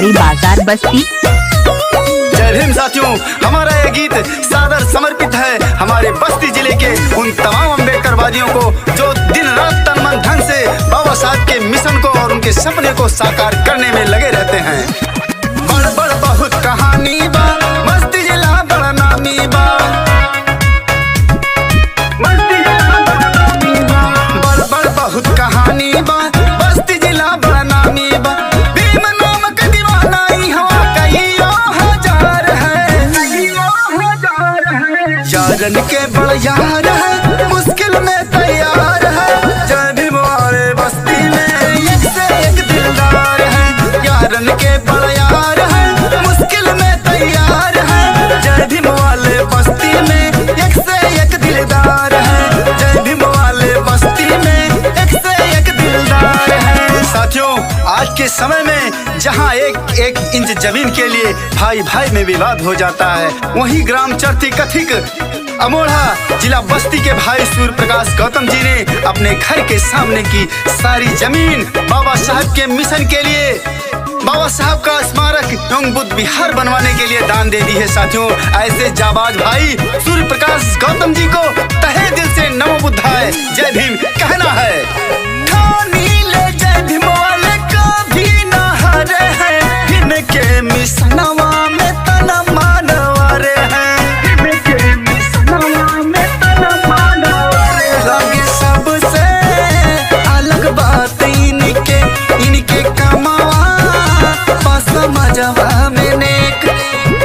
मछारी बाजार बस्ती। जय भीम साथियों, हमारा ये गीत सादर समर्पित है हमारे बस्ती जिले के उन तमाम अम्बेडकरवादियों को जो दिन रात तन मन धन से बाबा साहब के मिशन को और उनके सपने को साकार करने में लगे रहते हैं। बड़ बड़ बहुत कहानी बा, बस्ती जिला बड़ा नामी बा, बड़ बड़ बहुत कहानी बा, बस्ती जिला बड़ा नामी बा। भीम नाम का दीवाना ही हवा कईयों हजार है, यारन के बड़ यार है, मुश्किल में तैयार है। जय भीम वाले बस्ती में एक से एक दिलदार है, यारन के बड़ यार है, मुश्किल में तैयार है। जय भीम वाले बस्ती में एक से एक दिलदार है, जय भीम वाले बस्ती में एक से एक दिलदार है। साथियों, आज के समय में जहां एक इंच जमीन के लिए भाई भाई में विवाद हो जाता है, वहीं ग्राम चरती कथिक अमोढ़ा जिला बस्ती के भाई सूर्य प्रकाश गौतम जी ने अपने घर के सामने की सारी जमीन बाबा साहब के मिशन के लिए, बाबा साहब का स्मारक एवं बुद्ध विहार बनवाने के लिए दान दे दी है। साथियों, ऐसे जाबाज भाई सूर्य प्रकाश गौतम जी को तहे दिल से नमो बुद्धाय जय भीम कहना है। ठानी ले जय भीम वाले कभी न हारे हैं, इनके मिशनवा में तना मानवारे हैं, इनके मिशनवा में तना मानवारे लगे। सबसे अलग बात इनके कमावा समझवा में नेक,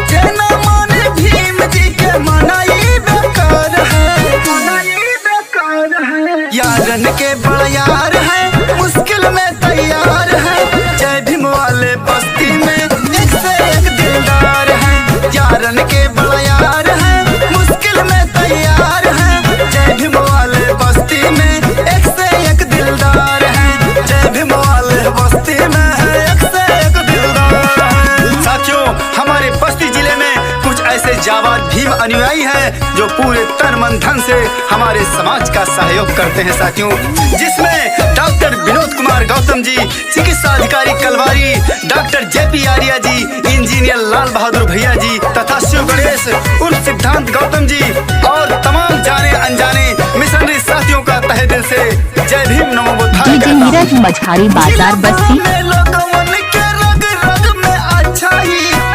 जना माने भीम जी के मनाई बेकार है, मनाई बेकार है। यारन के बड़ यार है, मुश्किल में तैयार है। जय भीम वाले बस्ती में एक से एक दिलदार है, यारन के बड़ यार है, मुश्किल में तैयार है। जय भीम वाले बस्ती में एक से एक दिलदार है, जय भीम वाले बस्ती में एक से एक दिलदार है। साथियों, हमारे बस्ती जिले में कुछ ऐसे जाबाज भीम अनुयायी हैं जो पूरे तन मन धन से हमारे समाज का सहयोग करते हैं। साथियों, जिसमें डॉक्टर विनोद कुमार गौतम जी, चिकित्सा अधिकारी Kalwari, doctor JP Arya ji, engineer Lal Bahadur भैया जी तथा शिव गणेश उर्फ सिद्धांत गौतम जी और तमाम जाने अनजाने मिशनरी साथियों का तहे दिल से जय भीम नमो बुद्धाय कहता हूं। मछारी बाजार बस्ती।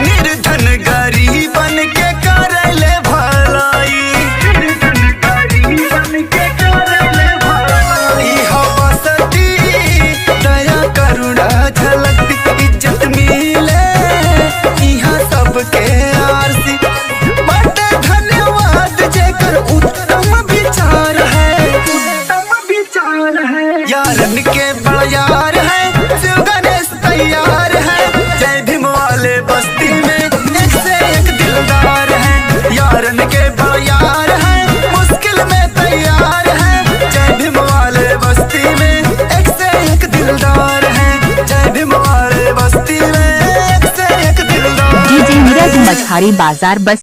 निर्धन गरीबन के करले भलाई, इहो बस्ती दया करुणा झलकती, इज्जत मिले इहाँ सबके आरती। बट धन्यवाद जेकर उत्तम विचार है, उत्तम विचार है। यारन के बड़ यार है, शिव गणेश तैयार है। जय भीम वाले बस्ती में एक से एक दिलदार है, यारन के बड़ यार है, मुश्किल में तैयार है। जय भीम वाले बस्ती में एक से एक दिलदार है, जय भीम वाले बस्ती में एक से एक दिलदार। मछारी बाजार बस्ती।